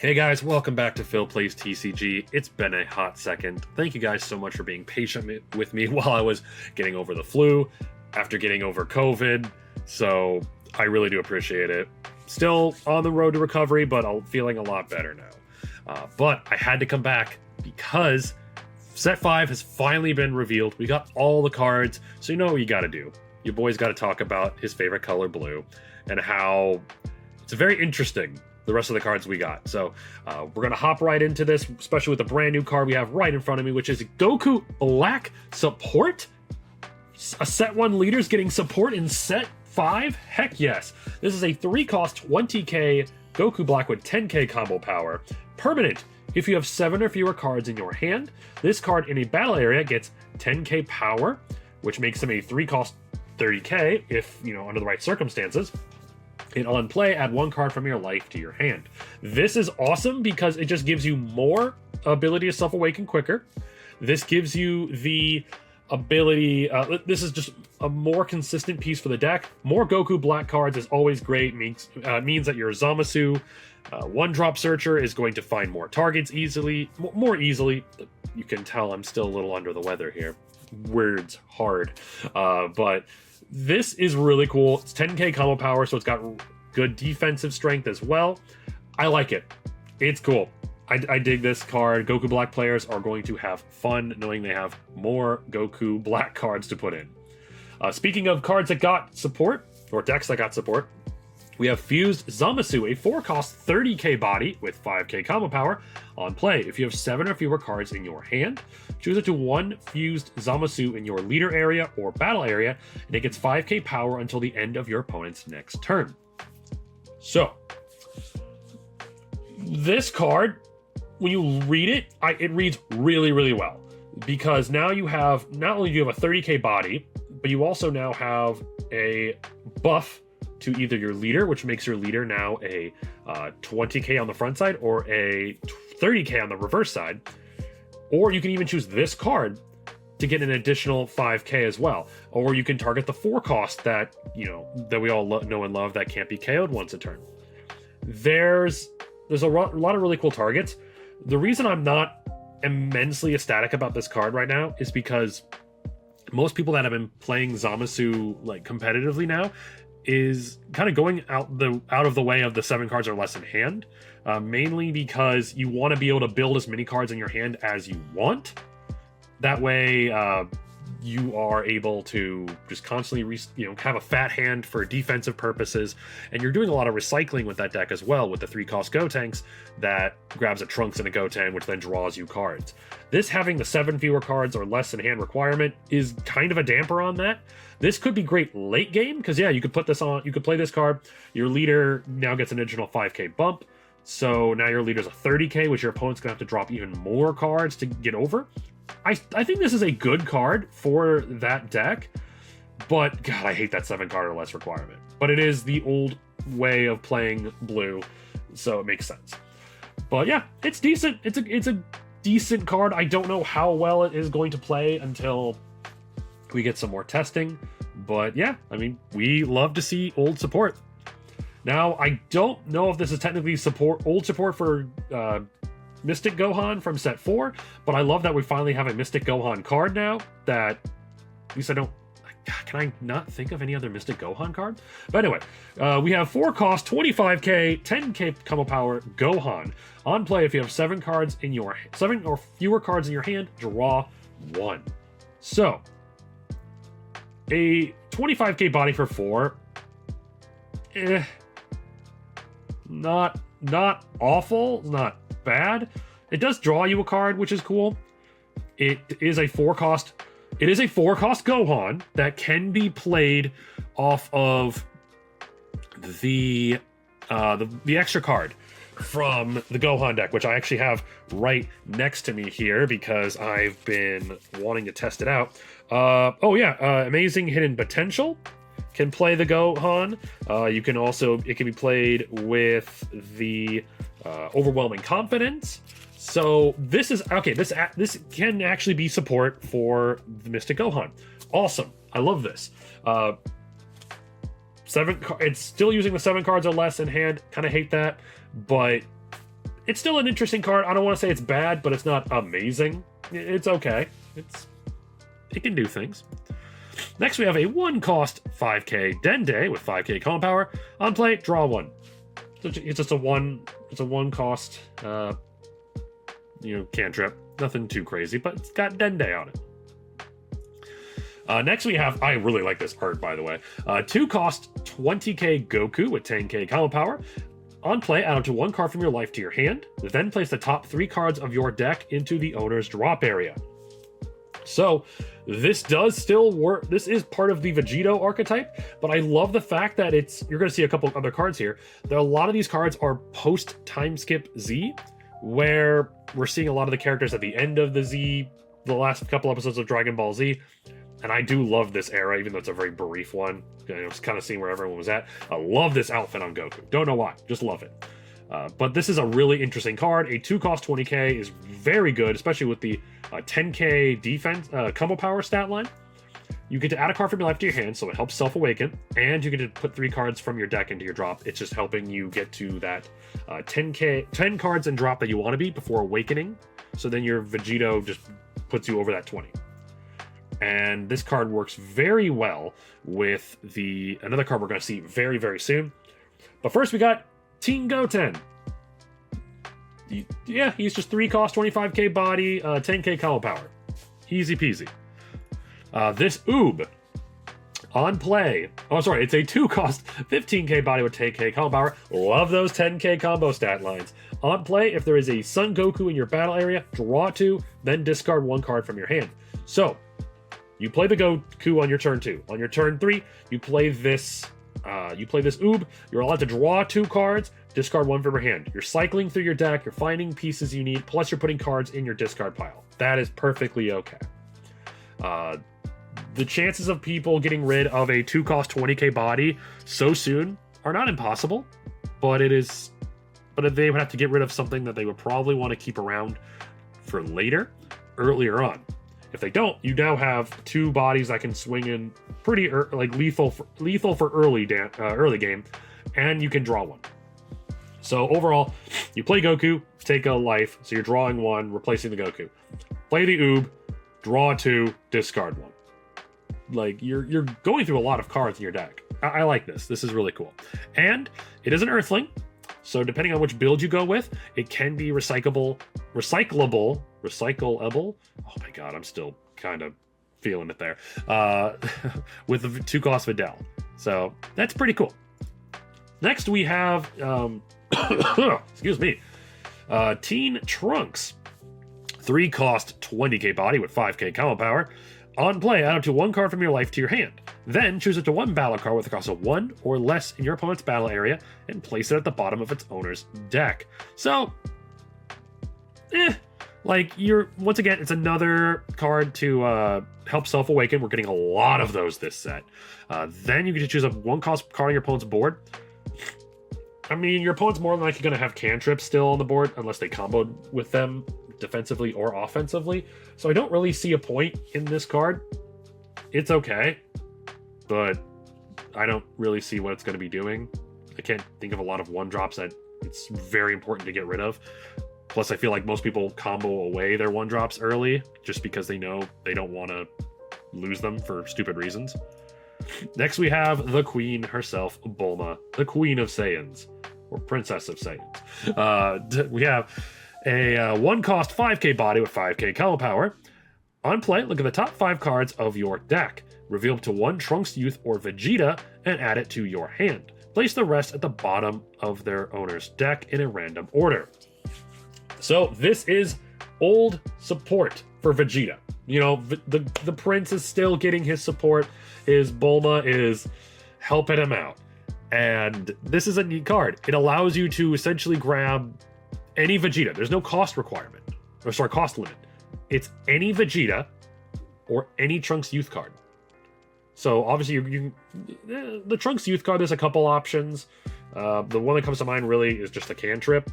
Hey guys, welcome back to Phil Plays TCG. It's been a hot second. Thank you guys so much for being patient with me while I was getting over the flu, after getting over COVID, so I really do appreciate it. Still on the road to recovery, but I'm feeling a lot better now. But I had to come back because Set 5 has finally been revealed. We got all the cards, so you know what you gotta do. Your boy's gotta talk about his favorite color, blue, and how it's very interesting, the rest of the cards we got. So we're going to hop right into this, especially with the brand new card we have right in front of me, which is Goku Black Support. A Set 1 leader's getting support in Set 5? Heck yes. This is a 3-cost 20k Goku Black with 10k combo power. Permanent. If you have 7 or fewer cards in your hand, this card in a battle area gets 10k power, which makes him a 3-cost 30k if, under the right circumstances. And on play, add 1 card from your life to your hand. This is awesome because it just gives you more ability to self-awaken quicker. This gives you the ability, this is just a more consistent piece for the deck. More Goku Black cards is always great, means that your Zamasu one-drop searcher is going to find more targets more easily. You can tell I'm still a little under the weather here. Words hard, but this is really cool. It's 10k combo power, so it's got good defensive strength as well. I like it. It's cool. I dig this card. Goku Black players are going to have fun knowing they have more Goku Black cards to put in. Speaking of cards that got support, or decks that got support, we have Fused Zamasu, a 4-cost 30k body with 5k combo power. On play, if you have 7 or fewer cards in your hand, choose it to 1 Fused Zamasu in your leader area or battle area, and it gets 5k power until the end of your opponent's next turn. So, this card, when you read it, it reads really, really well. Because now you have, not only do you have a 30k body, but you also now have a buff to either your leader, which makes your leader now a 20k on the front side or a 30k on the reverse side. Or you can even choose this card to get an additional 5k as well. Or you can target the 4-cost that, that we all know and love that can't be KO'd once a turn. There's a lot of really cool targets. The reason I'm not immensely ecstatic about this card right now is because most people that have been playing Zamasu competitively now is kind of going out of the way of the 7 cards or less in hand, mainly because you want to be able to build as many cards in your hand as you want. That way, you are able to just constantly have a fat hand for defensive purposes, and you're doing a lot of recycling with that deck as well, with the 3-cost Gotenks that grabs a Trunks and a Goten, which then draws you cards. This having the 7 fewer cards or less in hand requirement is kind of a damper on that. This could be great late game, because you could put this on, you could play this card, your leader now gets an additional 5k bump, so now your leader's a 30k, which your opponent's gonna have to drop even more cards to get over. I think this is a good card for that deck, but God, I hate that 7 card or less requirement. But it is the old way of playing blue, so it makes sense. But yeah, it's decent. It's a decent card. I don't know how well it is going to play until we get some more testing. But yeah, I mean, we love to see old support. Now, I don't know if this is technically old support for Mystic Gohan from Set 4, but I love that we finally have a Mystic Gohan card now that, at least I don't, can I not think of any other Mystic Gohan card? But anyway, we have 4-cost, 25k, 10k combo power Gohan. On play, if you have 7 or fewer cards in your hand, draw 1. So, a 25k body for 4, not awful, not bad. It does draw you a card, which is cool. It is a 4-cost. It is a 4-cost Gohan that can be played off of the extra card from the Gohan deck, which I actually have right next to me here because I've been wanting to test it out. Amazing Hidden Potential can play the Gohan. It can be played with the Overwhelming Confidence. So this is okay. This can actually be support for the Mystic Gohan. Awesome. I love this. It's still using the 7 cards or less in hand. Kind of hate that, but It's still an interesting card. I don't want to say it's bad, but it's not amazing. It's okay. It can do things. Next, we have a 1-cost 5k Dende with 5k combo power. On play, draw 1. It's just a 1-cost, cantrip. Nothing too crazy, but it's got Dende on it. Next, we have, I really like this art, by the way. 2-cost 20k Goku with 10k combo power. On play, add up to 1 card from your life to your hand. Then place the top 3 cards of your deck into the owner's drop area. So, this does still work. This is part of the Vegito archetype, but I love the fact that you're going to see a couple of other cards here. A lot of these cards are post-time skip Z, where we're seeing a lot of the characters at the end of the last couple episodes of Dragon Ball Z. And I do love this era, even though it's a very brief one. I was kind of seeing where everyone was at. I love this outfit on Goku. Don't know why, just love it. But this is a really interesting card. A 2-cost 20k is very good, especially with the 10k defense combo power stat line. You get to add a card from your life to your hand, so it helps self-awaken, and you get to put 3 cards from your deck into your drop. It's just helping you get to that 10 cards and drop that you want to be before awakening. So then your Vegito just puts you over that 20. And this card works very well with another card we're going to see very, very soon. But first we got Teen Goten. Yeah, he's just 3-cost, 25k body, 10k combo power. Easy peasy. This Oob, on play, it's a 2-cost, 15k body with 10k combo power. Love those 10k combo stat lines. On play, if there is a Son Goku in your battle area, draw 2, then discard 1 card from your hand. So, you play the Goku on your turn 2. On your turn 3, you play this Oob. You're allowed to draw 2 cards, discard 1 from your hand. You're cycling through your deck, you're finding pieces you need, plus you're putting cards in your discard pile. That is perfectly okay. The chances of people getting rid of a 2-cost 20k body so soon are not impossible, but they would have to get rid of something that they would probably want to keep around for earlier on. If they don't, you now have 2 bodies that can swing in pretty lethal for early game, and you can draw 1. So overall, you play Goku, take a life, so you're drawing 1, replacing the Goku. Play the Oob, draw 2, discard 1. You're going through a lot of cards in your deck. I like this. This is really cool. And it is an Earthling, so depending on which build you go with, it can be recyclable. Oh my god, I'm still kind of feeling it there. With the 2-cost Videl. So that's pretty cool. Next we have excuse me. Teen Trunks. 3-cost 20k body with 5k combo power. On play, add up to 1 card from your life to your hand. Then choose up to 1 battle card with a cost of 1 or less in your opponent's battle area and place it at the bottom of its owner's deck. So, once again, it's another card to help self-awaken. We're getting a lot of those this set. Then you get to choose a 1-cost card on your opponent's board. I mean, your opponent's more than likely going to have cantrips still on the board, unless they comboed with them defensively or offensively. So I don't really see a point in this card. It's okay, but I don't really see what it's going to be doing. I can't think of a lot of 1-drops that it's very important to get rid of. Plus, I feel like most people combo away their 1-drops early just because they know they don't want to lose them for stupid reasons. Next, we have the queen herself, Bulma, the queen of Saiyans, or princess of Saiyans. We have a 1-cost 5k body with 5k combo power. On play, look at the top 5 cards of your deck. Reveal up to 1 Trunks Youth or Vegeta and add it to your hand. Place the rest at the bottom of their owner's deck in a random order. So this is old support for Vegeta. You know, the prince is still getting his support. His Bulma is helping him out. And this is a neat card. It allows you to essentially grab any Vegeta. There's no cost requirement. Cost limit. It's any Vegeta or any Trunks Youth card. So obviously the Trunks Youth card, there's a couple options. The one that comes to mind really is just a cantrip.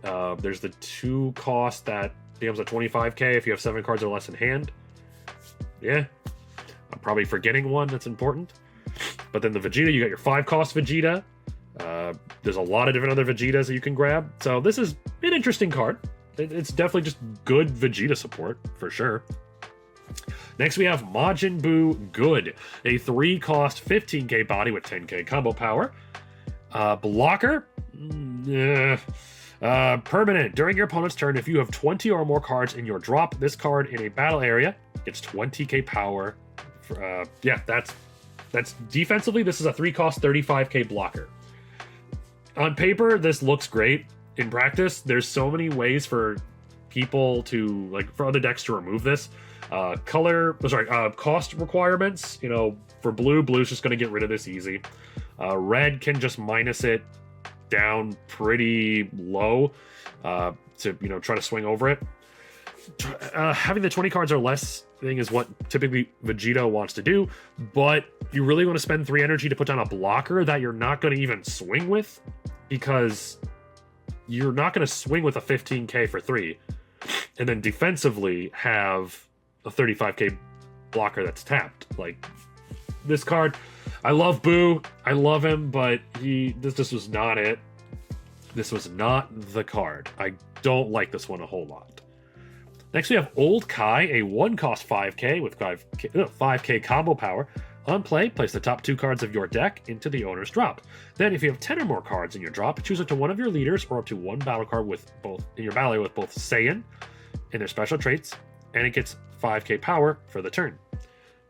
There's the 2-cost that becomes a 25k if you have 7 cards or less in hand. Yeah, I'm probably forgetting one that's important. But then the Vegeta, you got your 5-cost Vegeta. There's a lot of different other Vegetas that you can grab. So this is an interesting card. It's definitely just good Vegeta support, for sure. Next, we have Majin Buu Good, a 3-cost 15k body with 10k combo power. Blocker? Permanent. During your opponent's turn, if you have 20 or more cards in your drop, this card in a battle area gets 20k power. Yeah, that's defensively, this is a 3-cost 35k blocker. On paper, this looks great. In practice, there's so many ways for people to, like, for other decks to remove this. Cost requirements. You know, for blue's just going to get rid of this easy. Red can just minus it down pretty low to, you know, try to swing over it. Having the 20 cards or less thing is what typically Vegeta wants to do, but you really want to spend 3 energy to put down a blocker that you're not going to even swing with, because you're not going to swing with a 15k for 3 and then defensively have a 35k blocker that's tapped. Like, this card, I love Boo, I love him, but this was not it. This was not the card. I don't like this one a whole lot. Next, we have Old Kai, a 1-cost 5k with 5k combo power. On play, place the top 2 cards of your deck into the owner's drop. Then, if you have 10 or more cards in your drop, choose up to one of your leaders or up to 1 battle card with both in your battle area with both Saiyan and their special traits, and it gets 5k power for the turn.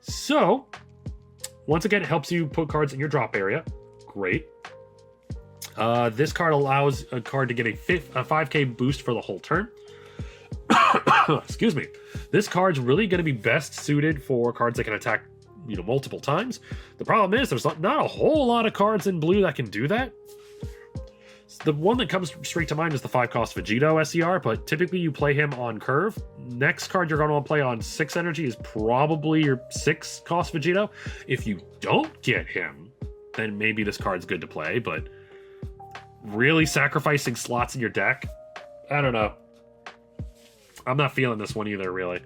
So, once again, it helps you put cards in your drop area. Great. This card allows a card to get a 5k boost for the whole turn. Excuse me. This card's really going to be best suited for cards that can attack, you know, multiple times. The problem is there's not a whole lot of cards in blue that can do that. The one that comes straight to mind is the 5-cost Vegito SER, but typically you play him on curve. Next card you're going to want to play on 6 energy is probably your 6-cost Vegito. If you don't get him, then maybe this card's good to play, but really sacrificing slots in your deck, I don't know. I'm not feeling this one either, really.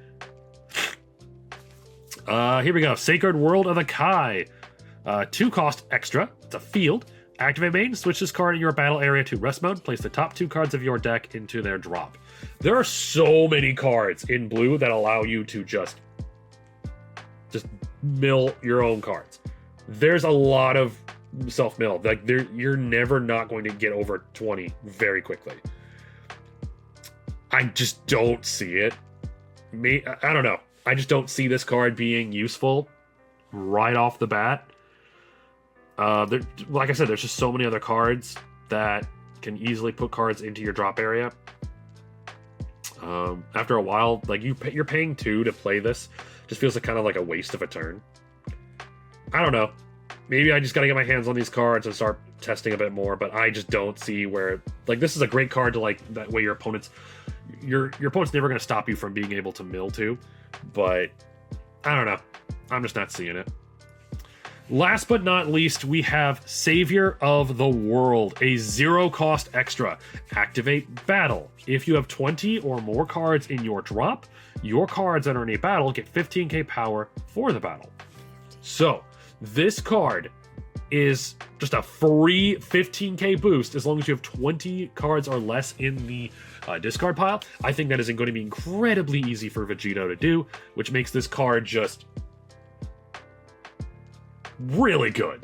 Here we go. Sacred World of the Kai. 2-cost extra. It's a field. Activate main, switch this card in your battle area to rest mode. Place the top 2 cards of your deck into their drop. There are so many cards in blue that allow you to just mill your own cards. There's a lot of self-mill. Like, you're never not going to get over 20 very quickly. I just don't see it. I don't know. I just don't see this card being useful right off the bat. Like I said, there's just so many other cards that can easily put cards into your drop area. After a while, like, you're paying 2 to play this. Just feels like kind of like a waste of a turn. I don't know. Maybe I just gotta get my hands on these cards and start testing a bit more, but I just don't see where, like, this is a great card to, like, that way your opponent's never gonna stop you from being able to mill to, but I don't know. I'm just not seeing it. Last but not least, we have Savior of the World, a 0-cost extra. Activate battle. If you have 20 or more cards in your drop, your cards that are in a battle get 15k power for the battle. So, this card is just a free 15k boost as long as you have 20 cards or less in the discard pile. I think that is going to be incredibly easy for Vegito to do, which makes this card just really good.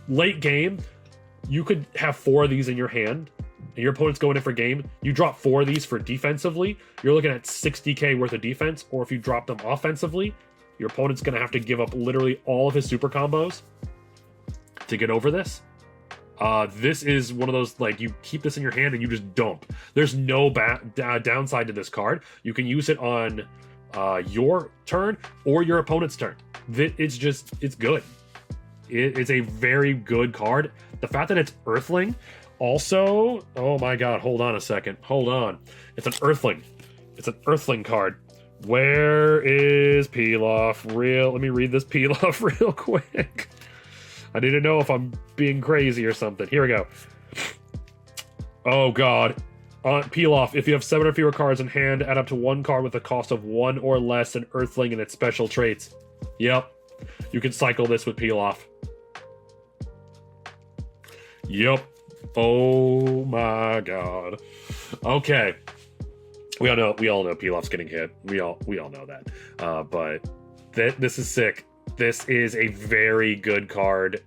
Late game, you could have 4 of these in your hand, and your opponent's going in for game. You drop 4 of these for defensively, you're looking at 60k worth of defense, or if you drop them offensively, your opponent's going to have to give up literally all of his super combos to get over this. This is one of those, like, you keep this in your hand and you just dump. There's no downside to this card. You can use it on your turn or your opponent's turn. It's good. It's a very good card. The fact that it's Earthling also, oh my god, hold on a second. Hold on. It's an Earthling. It's an Earthling card. Where is Pilaf? Let me read this Pilaf real quick. I need to know if I'm being crazy or something. Here we go. Oh god. Pilaf, if you have 7 or fewer cards in hand, add up to 1 card with a cost of 1 or less an Earthling and its special traits. Yep. You can cycle this with Pilaf. Yep. Oh my god. Okay. We all know Pilaf's getting hit. We all know that. But this is sick. This is a very good card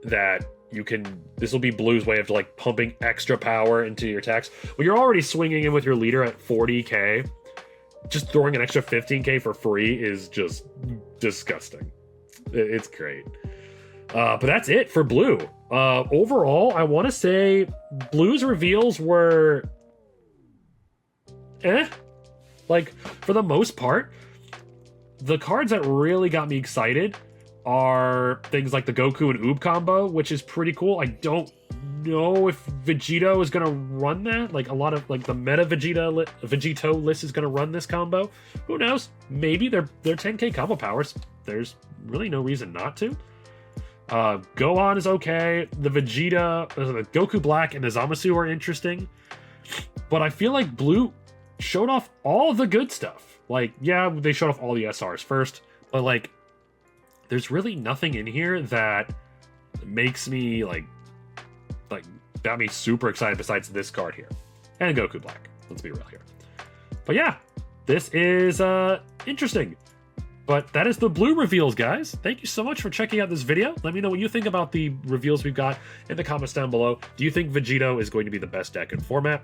that you can. This will be Blue's way of like pumping extra power into your attacks. Well, you're already swinging in with your leader at 40k. Just throwing an extra 15k for free is just disgusting. It's great. But that's it for Blue. Overall, I want to say Blue's reveals were like, for the most part. The cards that really got me excited are things like the Goku and Oob combo, which is pretty cool. I don't know if Vegito is going to run that. Like, a lot of, like, the meta Vegito list is going to run this combo. Who knows? Maybe they're 10k combo powers. There's really no reason not to. Gohan is okay. The Vegeta, the Goku Black and the Zamasu are interesting. But I feel like Blue showed off all the good stuff. Like, yeah, they showed off all the SRs first, but like, there's really nothing in here that makes me got me super excited besides this card here. And Goku Black. Let's be real here. But yeah, this is interesting. But that is the Blue reveals, guys. Thank you so much for checking out this video. Let me know what you think about the reveals we've got in the comments down below. Do you think Vegito is going to be the best deck in format?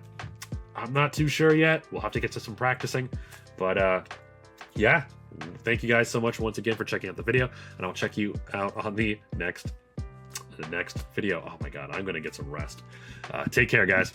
I'm not too sure yet. We'll have to get to some practicing. But yeah, thank you guys so much once again for checking out the video, and I'll check you out on the next video. Oh my god, I'm gonna get some rest. Take care, guys.